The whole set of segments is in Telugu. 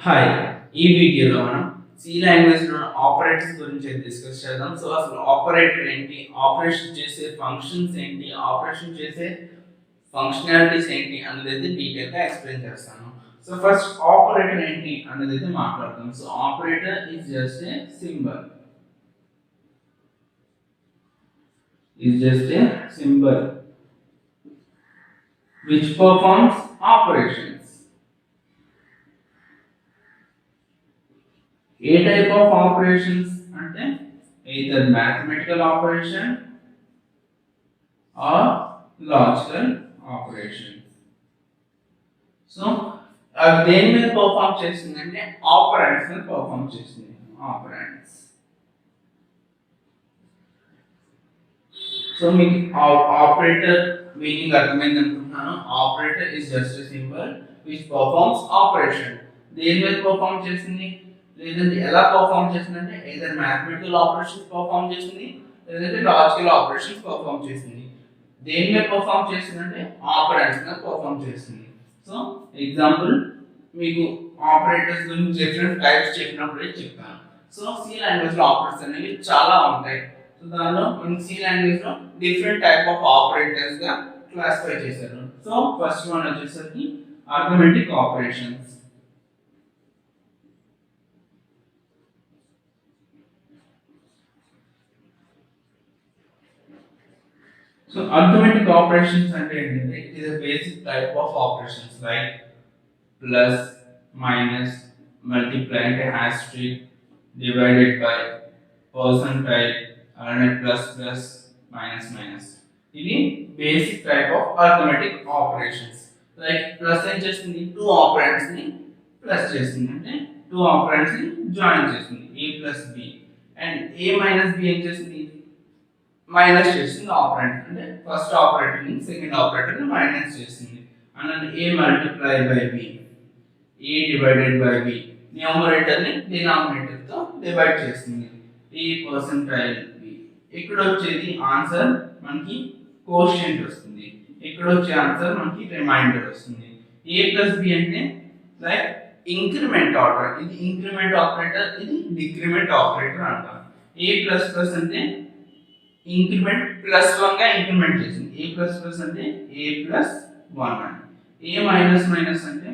హాయ్, ఈ వీడియోలో మనం సి లాంగ్వేజ్లో ఆపరేటర్స్ గురించి డిస్కస్ చేద్దాం. సో అసలు ఆపరేటర్ ఏంటి, ఆపరేషన్ చేసే ఫంక్షన్స్ ఏంటి, ఆపరేషన్ చేసే ఫంక్షనాలిటీస్ ఏంటి అనేది డీటెయిల్గా ఎక్స్ప్లెయిన్ చేస్తాను. సో ఫస్ట్ ఆపరేటర్ ఏంటి అనేది మాట్లాడతాం. So operator is just a symbol, which performs operations. A type of operations అంటే either mathematical operation or logical operation. So అది దేని మీద పర్ఫామ్ చేస్తుందంటే ఆపరెంట్స్ మీద పర్ఫామ్ చేస్తుంది. ఆపరెంట్స్. సో మీకు ఆపరేటర్ మీనింగ్ అర్థమైంది అనుకుంటున్నాను. Operator is just a symbol which performs operation. దేని మీద పర్ఫామ్ చేస్తుంది, లేదంటే ఎలా పర్ఫామ్ చేస్తుందంటే ఏదైనా మ్యాథమెటికల్ ఆపరేషన్స్ పర్ఫామ్ చేస్తుంది, లేదంటే లాజికల్ ఆపరేషన్స్ పర్ఫామ్ చేస్తుంది. దేని మీద పర్ఫామ్ చేస్తుందంటే ఆపరెంట్స్ మీద పర్ఫామ్ చేస్తుంది. సో ఎగ్జాంపుల్ మీకు ఆపరేటర్స్ గురించి డిఫరెంట్ టైప్స్ చెప్పినప్పుడే చెప్తాను. సో సి లాంగ్వేజ్ లో ఆపరేటర్స్ అనేవి చాలా ఉంటాయి. సో దానిలో మనం సి లాంగ్వేజ్ లో డిఫరెంట్ టైప్ ఆఫ్ ఆపరేటర్స్ గా క్లాసిఫై చేశారు. సో ఫస్ట్ వన్ వచ్చేసరికి arithmetic operations. So arithmetic operations అంటే ఏంటంటే it is a basic type of operations like plus, minus, multiply అంటే asterisk, divided by, percentile, అలానే plus plus, minus minus. ఇది basic type of arithmetic operations. Like plus ఏం చేస్తుంది, two operands ని plus చేస్తుంది, అంటే two operands ని జాయిన్ చేస్తుంది, a plus b, and a minus b ఏం చేస్తుంది, మైనస్ చేస్తుంది ఆపరెంట్, అంటే ఫస్ట్ ఆపరేటర్ ని సెకండ్ ఆపరేటర్ ని మైనస్ చేస్తుంది. And a multiply by b, a divided by b numerator ని డినామినేటర్ తో డివైడ్ చేస్తుంది. a percentile b. ఇక్కడ వచ్చేది ఆన్సర్ మనకి కోషియంట్ వస్తుంది, ఇక్కడ వచ్చే ఆన్సర్ మనకి రిమైండర్ వస్తుంది. a ప్లస్ b అంటే లైక్ ఇంక్రిమెంట్ ఆపరేటర్, ఇది ఇంక్రిమెంట్ ఆపరేటర్, ఇది డిక్రిమెంట్ ఆపరేటర్ అంటాం. a ప్లస్ ప్లస్ అంటే ఇంక్రిమెంట్ ప్లస్ 1 గా ఇంక్రిమెంట్ చేసింది. a ప్లస్ ప్లస్ అంటే a ప్లస్ 1 అని, a మైనస్ మైనస్ అంటే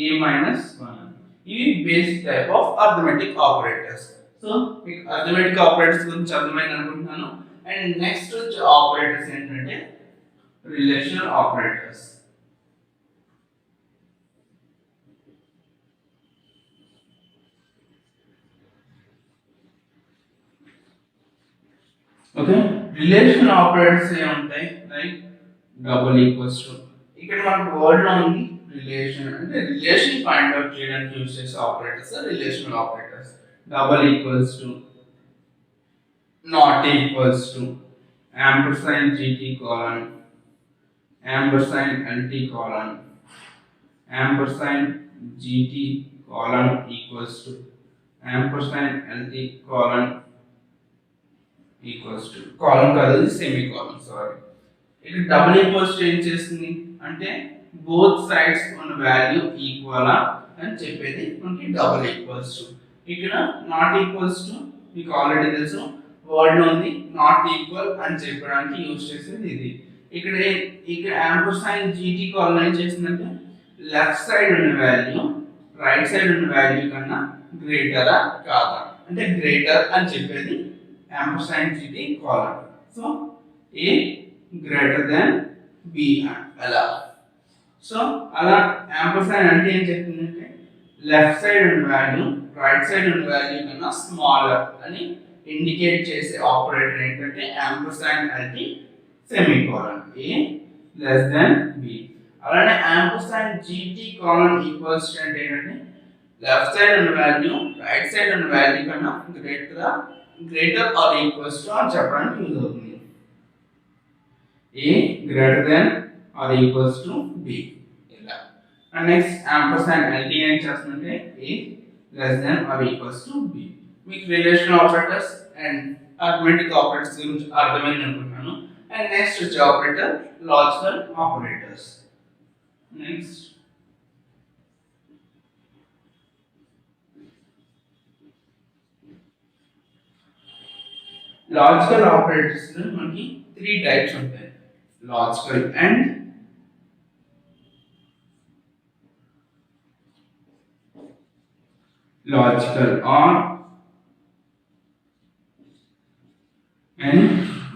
a మైనస్ 1 అని. ఇవి basic type of arithmetic operators. So మీకు అర్థమెటిక్ ఆపరేటర్స్ గురించి అర్థమైంది అనుకుంటున్నాను. అండ్ నెక్స్ట్ వచ్చే ఆపరేటర్స్ ఏంటంటే relational operators. Okay, relation operators ఏముంటాయి లైక్ డబుల్ ఈక్వల్స్ టు, ఇక్కడ మనకు వర్డ్ లో ఉంది రిలేషన్, అంటే రిలేషన్ ఫైండ్ అవుట్ చేయడానికి యూజ్ చేసే operators relational operators. Double equals to, not equals to, ampersand gt colon, ampersand lt colon, ampersand gt colon equals to, ampersand lt colon equals to, colon కాదు సెమీ కాలం, సారీ. ఇక్కడ డబుల్ ఈక్వల్స్ టు ఏం చేస్తుంది అంటే బోత్ సైడ్స్ ఉన్న వాల్యూ ఈక్వలా అని చెప్పేది మనకి డబుల్ ఈక్వల్స్ టు. ఇక్కడ నాట్ ఈక్వల్స్ టు మీకు ఆల్రెడీ తెలుసు, వర్డ్ లో ఉంది నాట్ ఈక్వల్ అని చెప్పడానికి యూజ్ చేసేది ఇది. ఇక్కడ యాంపర్సైన్ జీటీ కాలం ఏం చేసిందంటే లెఫ్ట్ సైడ్ ఉన్న వాల్యూ రైట్ సైడ్ ఉన్న వాల్యూ కన్నా గ్రేటరా కాదా అంటే గ్రేటర్ అని చెప్పేది ampersand gt colon. So a greater than b అలా. సో అలా ampersand అంటే ఏం చెప్తుందంటే లెఫ్ట్ సైడ్ ఉన్న వాల్యూ రైట్ సైడ్ ఉన్న వాల్యూ కన్నా స్మాలర్ అని ఇండికేట్ చేసే ఆపరేటర్ ఏంటంటే ampersand lt semicolon, a less than b. అలానే ampersand gt colon ఈక్వల్స్ అంటే ఏంటంటే లెఫ్ట్ సైడ్ ఉన్న వాల్యూ రైట్ సైడ్ ఉన్న వాల్యూ కన్నా greater or equals to అని చెప్పడానికి యూజ్ అవుతుంది. a greater than or equals to b ఇలా. అండ్ నెక్స్ట్ ampersand lt ఏం చేస్తుందంటే a less than or equals to b. మీకు relational operators and arithmetic operators గురించి అర్థమైంది అనుకుంటున్నాను. అండ్ నెక్స్ట్ వచ్చే operator logical operators. Next logical operators మనకి 3 టైప్స్ ఉంటాయి. Logical and, logical or and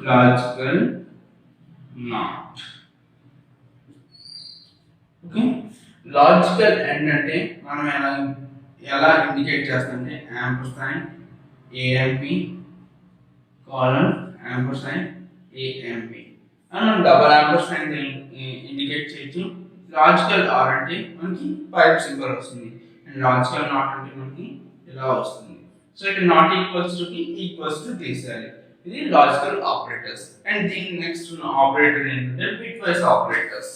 logical not. Okay, logical and అంటే మనం ఎలా ఇండికేట్ చేస్తామంటే యాంపర్సైన్ ఏఎంపి కాలన్ యాంపర్సైన్ ఏఎంపి అని మనం డబల్ యాంపర్సైన్ ఇండికేట్ చేయొచ్చు. లాజికల్ ఆర్ అంటే మనకి పైప్ సింబల్ వస్తుంది, అండ్ లాజికల్ నాట్ అంటే మనకి ఇలా వస్తుంది. సో ఇక్కడ నాట్ ఈక్వల్స్ టు కి ఈక్వల్స్ టు తీసేయాలి. ఇది లాజికల్ ఆపరేటర్స్. అండ్ దీని నెక్స్ట్ ఆపరేటర్ ఏంటంటే బిట్ వైస్ ఆపరేటర్స్.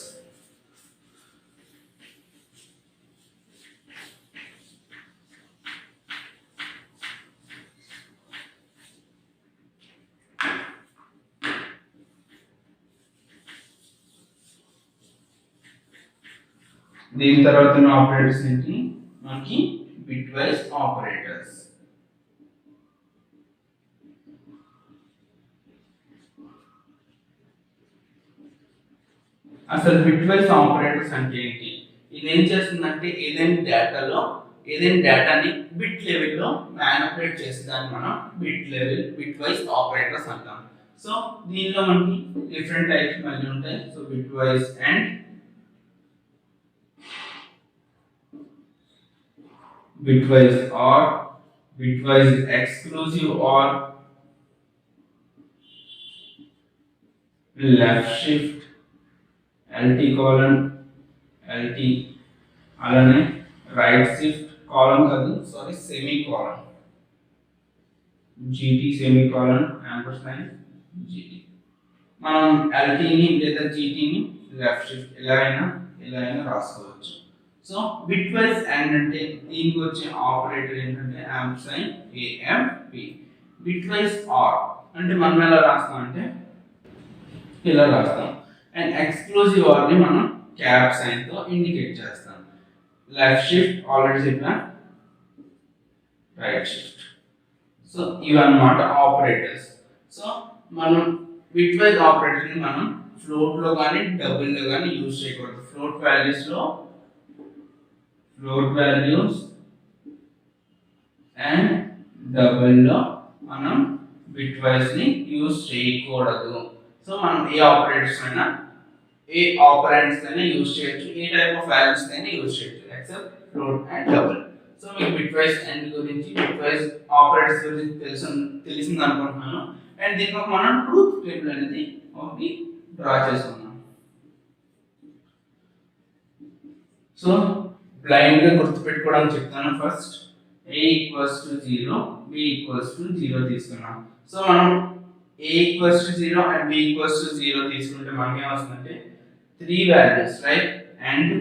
దీని తర్వాత ఆపరేటర్స్ ఏంటి మనకి బిట్ వైస్ ఆపరేటర్స్. అసలు బిట్ వైస్ ఆపరేటర్స్ అంటే ఏంటి? ఇది ఏం చేస్తుందంటే ఏదైనా డేటాని బిట్ లెవెల్లో మ్యానిపులేట్ చేసేదాన్ని మనం బిట్ వైస్ ఆపరేటర్స్ అంటాం. సో దీనిలో మనకి డిఫరెంట్ టైప్స్ మళ్ళీ ఉంటాయి. So bit wise and, bitwise or, bitwise exclusive or, left shift, LT colon, LT అలానే రైట్ షిఫ్ట్ కాలన్ కాదు sorry semicolon, GT semicolon ampersand GT. మనం LT ని లేదా GT ని లెఫ్ట్ షిఫ్ట్ ఇలా అయినా రాసుకోవచ్చు. సో బిట్ వైస్ అండ్ అంటే దీనికి వచ్చే ఆపరేటర్ ఏంటంటే యాంపర్సైన్ ఏఎంపి. బిట్ వైస్ ఆర్ అంటే మనం ఎలా రాస్తాం అంటే ఇలా రాస్తాం. అండ్ ఎక్స్క్లూజివ్ ఆర్ ని మనం క్యాప్ సైన్ తో ఇండికేట్ చేస్తాం. లెఫ్ట్ షిఫ్ట్ ఆల్రెడీ చెప్పా, రైట్ షిఫ్ట్. సో ఇవన్నమాట ఆపరేటర్స్. సో మనం బిట్ వైస్ ఆపరేటర్ ని మనం ఫ్లోట్ లో కానీ డబుల్ లో కానీ యూజ్ చేయకూడదు. ఫ్లోట్ వాల్యూస్ అండ్ డబుల్ లో మనం బిట్ వైస్ ని యూజ్ చేయకూడదు. సో మనం ఏ ఆపరేటర్స్ అయినా ఏ ఆపరెంట్స్ అయినా యూజ్ చేయొచ్చు, ఏ టైప్ ఆఫ్ వాల్యూస్ అయినా యూజ్ చేయొచ్చు except float and double. So మీకు బిట్ వైస్ అండ్ గురించి, బిట్ వైస్ ఆపరేటర్స్ గురించి తెలిసింది అనుకుంటున్నాను. అండ్ దీనికి మనం ట్రూత్ టేబుల్ అనేది ఒకటి డ్రా చేసుకున్నాం. సో బ్లైండ్ గా గుర్తుపెట్టుకోవడానికి చెప్తాను. First a equals to 0, b equals to 0 తీసుకున్నాం. సో మనం a equals to 0 and b equals to 0 తీసుకుంటే మనకి ఏమొస్తుందంటే 3 values right, and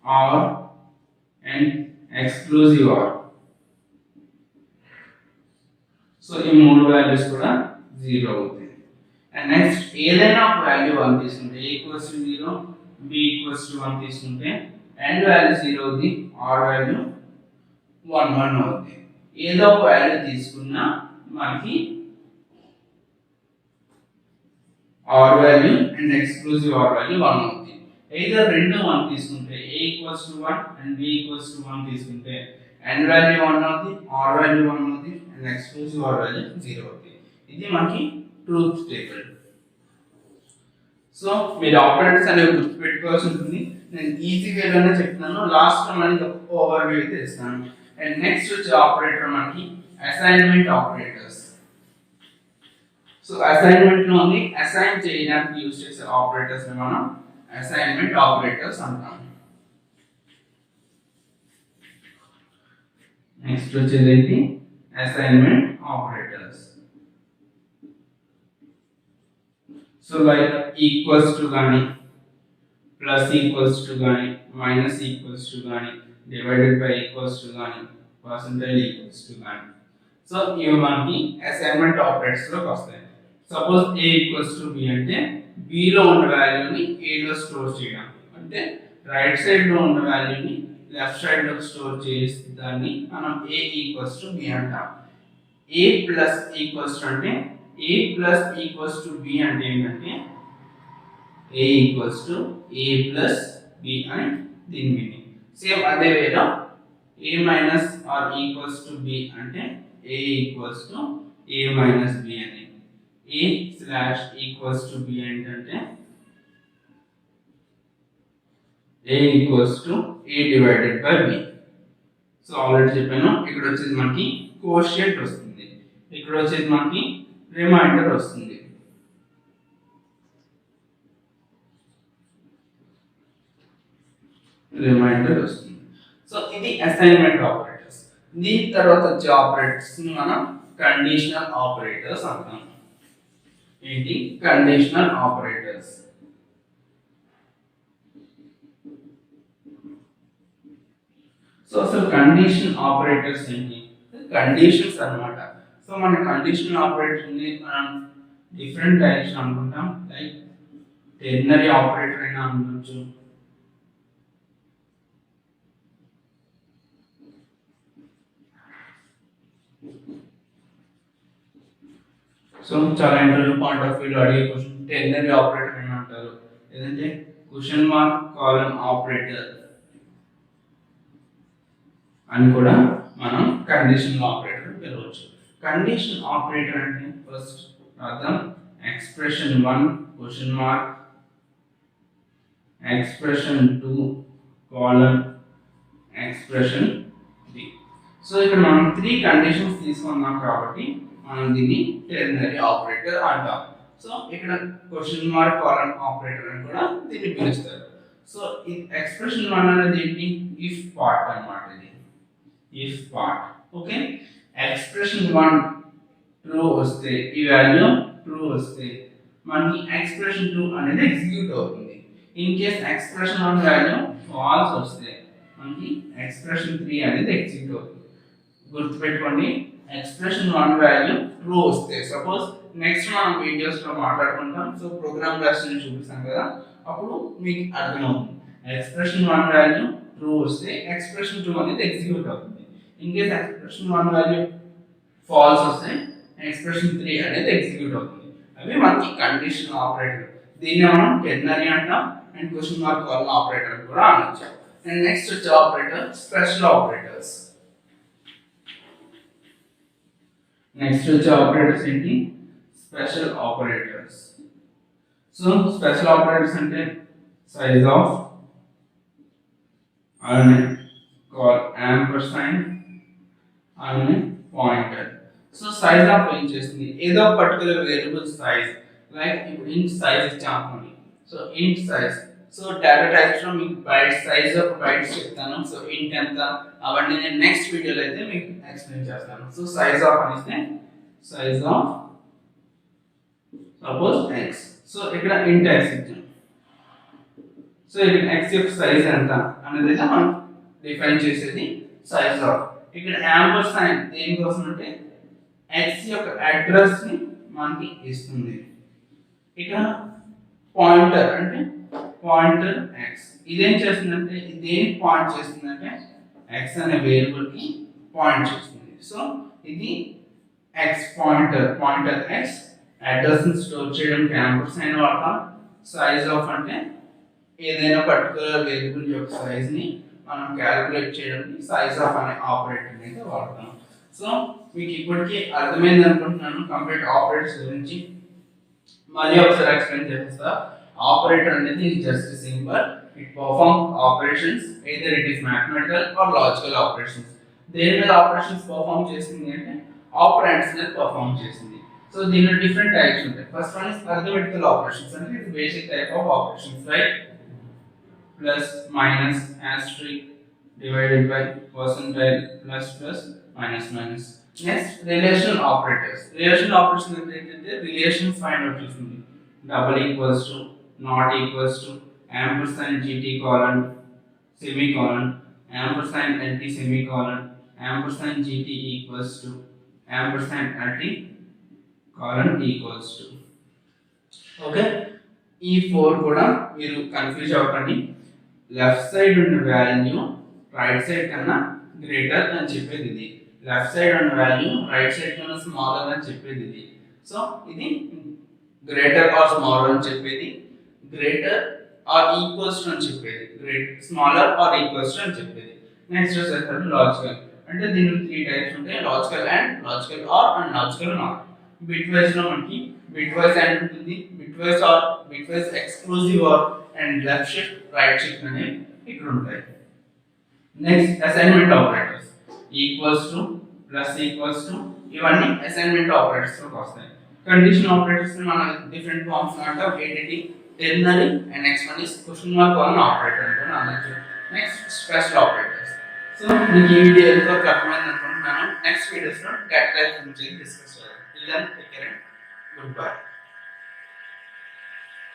or and exclusive or. So ఈ మూడు వాల్యూస్ కూడా 0 అవుతాయి. అండ్ నెక్స్ట్ ఏదైనా ఒక వాల్యూ 1 తీసుకుంటే a equals to 0, b equals to 1 తీసుకుంటే అండ్ వాల్యూ 0 అవుతుంది, ఆర్ వాల్యూ 1 అవుతుంది. ఏదో ఒక వాల్యూ తీసుకున్నా మనకి or value and exclusive or value 1 అవుతుంది. either రెండు 1 తీసుకుంటే a equals to 1 and b equals to 1 తీసుకుంటే అండ్ వాల్యూ 1 అవుతుంది, ఆర్ వాల్యూ 1 అవుతుంది, అండ్ ఎక్స్క్లూజివ్ ఆర్ వాల్యూ 0 అవుతుంది. ఇది మనకి ట్రూత్ టేబుల్. సో మీరు ఆపరేటర్స్ అనేవి గుర్తుపెట్టుకోవాల్సి ఉంటుంది. నేను ఈజీ వేలోనే చెప్తున్నాను, లాస్ట్ లో మనకి ఓవర్ వ్యూ అయితే ఇస్తాను. అండ్ నెక్స్ట్ వచ్చే ఆపరేటర్ మనకి అసైన్మెంట్ ఆపరేటర్స్. సో అసైన్మెంట్ లోని అసైన్ చేయడానికి యూజ్ చేసే ఆపరేటర్స్ ని మనం అసైన్మెంట్ ఆపరేటర్స్ అంటాం. నెక్స్ట్ వచ్చేది ఏంటి assignment operators. So like equals to గాని, ప్లస్ ఈక్వల్స్ టు గాని, మైనస్ ఈక్వల్స్ టు గాని, డివైడెడ్ బై ఈక్వల్స్ టు గాని, పర్సెంటేజ్ ఈక్వల్స్ టు గాని. సో ఇవి మనకి అసైన్మెంట్ ఆపరేటర్స్ లోకి వస్తాయి. Suppose a equals to b అంటే b లో ఉన్న వాల్యూని a లో స్టోర్ చేయడం, అంటే రైట్ సైడ్ లో ఉన్న వాల్యూని లెఫ్ట్ సైడ్ లో స్టోర్ చేసి దాన్ని మనం a ఈక్వల్స్ టు b అంటాం. ఏ ప్లస్ ఈక్వల్స్ టు అంటే a plus equals to b అంటే ఏంటంటే a equals to a plus b అని దీని మీనింగ్. సేమ్ అదే వేలో a minus or equals to b అంటే a equals to a minus b అని. A slash equals to b ఏంటంటే a equals to a divided by b. So already చెప్పాను, ఇక్కడ వచ్చేది మనకి కోషియంట్ వస్తుంది, ఇక్కడ వచ్చేది మనకి రిమైండర్ వస్తుంది. రిమైండర్ వస్తుంది. సో ఇది అసైన్మెంట్ ఆపరేటర్స్. దీని తర్వాత వచ్చే ఆపరేటర్స్ ని మనం కండిషనల్ ఆపరేటర్స్ అంటాం. ఏంటి కండిషనల్ ఆపరేటర్స్? సో అసలు కండిషన్ ఆపరేటర్స్ ఏంటి? కండిషన్స్ అన్నమాట. సో మన కండిషనల్ ఆపరేటర్ ని మనం డిఫరెంట్ డైరెక్షన్ అనుకుంటాం. లైక్ టెర్నరీ ఆపరేటర్ అయినా అనుకోవచ్చు, సో చాలా ఇంటర్వ్యూ పాయింట్ ఆఫ్ వ్యూలో అడిగే క్వశ్చన్ టెర్నరీ ఆపరేటర్ అని అంటారు, లేదంటే క్వశ్చన్ మార్క్ కాలమ్ ఆపరేటర్ అని కూడా మనం కండిషనల్ ఆపరేటర్ పిలవచ్చు. కండిషన్ ఆపరేటర్ అంటే ఫస్ట్ అర్థం expression 1 question mark, expression 2 column, expression 3. So ఇక్కడ మనం 3 కండిషన్స్ తీసుకున్నాం కాబట్టి మనం దీన్ని టెర్నరీ ఆపరేటర్ అంటాం. సో ఇక్కడ క్వశ్చన్ మార్క్ కాలమ్ ఆపరేటర్ అని కూడా దీన్ని పిలుస్తారు. సో ఈ ఎక్స్ప్రెషన్ 1 అనేది ఏంటి? ఇఫ్ పార్ట్ అన్నమాట. ఇది if part. Okay, expression 1 true వస్తే ఈ వాల్యూ ట్రూ వస్తే మనకి ఎక్స్ప్రెషన్ 2 అనేది ఎగ్జిక్యూట్ అవుతుంది. In case expression 1 value false వస్తే మనకి ఎక్స్ప్రెషన్ 3 అనేది ఎగ్జిక్యూట్ అవుతుంది. గుర్తుపెట్టుకోండి, ఎక్స్ప్రెషన్ 1 వాల్యూ ట్రూ వస్తే, సపోజ్ నెక్స్ట్ మనం వీడియోస్ లో మాట్లాడుకుంటాం, సో ప్రోగ్రామ్ రాసి చూపిస్తాం కదా, అప్పుడు మీకు అర్థమవుతుంది. ఎక్స్ప్రెషన్ 1 వాల్యూ ట్రూ వస్తే ఎక్స్ప్రెషన్ 2 అనేది ఎగ్జిక్యూట్ అవుతుంది. In case expression 1 value false వస్తే ఎక్స్ప్రెషన్ 3 అనేది ఎగ్జిక్యూట్ అవుతుంది. అవి మనకి కండిషనల్ ఆపరేటర్. దీన్ని మనం టెర్నరీ అంటాం and question mark colon operator అని కూడా అనొచ్చు. అండ్ నెక్స్ట్ వచ్చే ఆపరేటర్ స్పెషల్ ఆపరేటర్స్. నెక్స్ట్ వచ్చే ఆపరేటర్స్ ఏంటి? Special operators. So special operators అంటే size of and call ampersand and pointer. So size of ఏం చేస్తుంది? ఏదో పర్టికులర్ వేరియబుల్ సైజ్, లైక్ ఇప్పుడు ఇంట్ సైజ్ ఇచ్చామని, సో ఇంట్ సైజ్. సో డేటా టైప్స్ లో మీకు బైట్ సైజ్ ఆఫ్ బైట్స్ చెప్తాను. సో ఇంట్ ఎంత అవన్నీ నేను నెక్స్ట్ వీడియోలో అయితే మీకు ఎక్స్ప్లెయిన్ చేస్తాను. సో సైజ్ ఆఫ్ అనేస్తే size of suppose x. So ఇక్కడ ఇంట్ x ఇచ్చాం. సో ఇక్కడ x యొక్క సైజ్ ఎంత అనేది మనం డిఫైన్ చేసేది సైజ్ ఆఫ్. ఇక్కడ యాంపర్సైన్ దేనికోసం అంటే x యొక్క అడ్రస్ ని మనకి ఇస్తుంది. ఇక్కడ పాయింటర్ అంటే పాయింటర్ x. ఇదేం చేస్తుందంటే దేని పాయింట్ చేస్తుందంటే x అనే వేరియబుల్ కి పాయింట్ చేస్తుంది. సో ఇది x pointer, pointer x. Address ని స్టోర్ చేయడానికి యాంపర్సైన్ వాడతాం. సైజ్ ఆఫ్ అంటే ఏదైనా పర్టికులర్ వేరియబుల్ యొక్క సైజ్ ని మనం క్యాలిక్యులేట్ చేయడానికి సైజ్ ఆఫ్ అనే ఆపరేటర్ అయితే వాడతాం. సో మీకు ఇప్పటికీ అర్థమైంది అనుకుంటున్నాను కంప్లీట్ ఆపరేటర్స్ గురించి. మళ్ళీ ఒకసారి ఎక్స్ప్లెయిన్ చేస్తా. ఆపరేటర్ అనేది is just symbol. It perform operations either it is mathematical or logical operations. దేని మీద ఆపరేషన్స్ పర్ఫార్మ్ చేస్తుంది అంటే ఆపరెంట్స్ మీద పర్ఫార్మ్ చేస్తుంది. సో దీనిలో డిఫరెంట్ టైప్స్ ఉంటాయి. First one is arithmetical operations, అంటే it's basic type of operations, right? Plus minus asterisk divided by percentile plus plus minus minus. Next relational operators. Relational operators అంటే ఏంటంటే రిలేషన్స్ ఫైండ్ అవుట్ చేస్తుంది. Double equals to, not equals to, ampersand gt colon semicolon, ampersand lt semicolon, ampersand gt equals to, ampersand lt colon equals to. Okay, ఈ 4 కూడా మీరు కన్ఫ్యూజ్ అవ్వకండి. లెఫ్ట్ సైడ్ ఉన్న వాల్యూ రైట్ సైడ్ కన్నా గ్రేటర్ అని చెప్పేది ఇది. లెఫ్ట్ సైడ్ ఉన్న వాల్యూ రైట్ సైడ్ కన్నా స్మాలర్ అని చెప్పేది ఇది. సో ఇది గ్రేటర్ ఆర్ స్మాలర్ అని చెప్పేది, గ్రేటర్ ఆర్ ఈక్వల్స్ అని చెప్పేది, స్మాలర్ ఆర్ ఈక్వల్స్ అని చెప్పేది. నెక్స్ట్ వచ్చేసరికి లాజికల్. అంటే దీనిలో 3 టైప్స్ ఉంటాయి, logical and, logical or and logical not. Bitwise లో మనకి బిట్ వైస్ అండ్ ఉంటుంది, bitwise or, bitwise exclusive or and left shift right shift అనేవి ఇక్కడ ఉంటాయి. Next assignment operators, equals to, plus equals to, ఇవన్నీ అసైన్మెంట్ ఆపరేటర్స్ లోకి వస్తాయి. కండిషన్ ఆపరేటర్స్ మనం డిఫరెంట్ ఫార్మ్స్ అంటాం, ఏంటి ternary and next one is question mark one operator అనుకుని అనొచ్చు. Next special operators. సో మీకు ఈ వీడియో ఎంతో అర్థమైంది అనుకుంటున్నాను. నెక్స్ట్ వీడియోస్ లో డేటా టైప్స్ గురించి డిస్కస్ చేయాలి. Till then, take care and goodbye.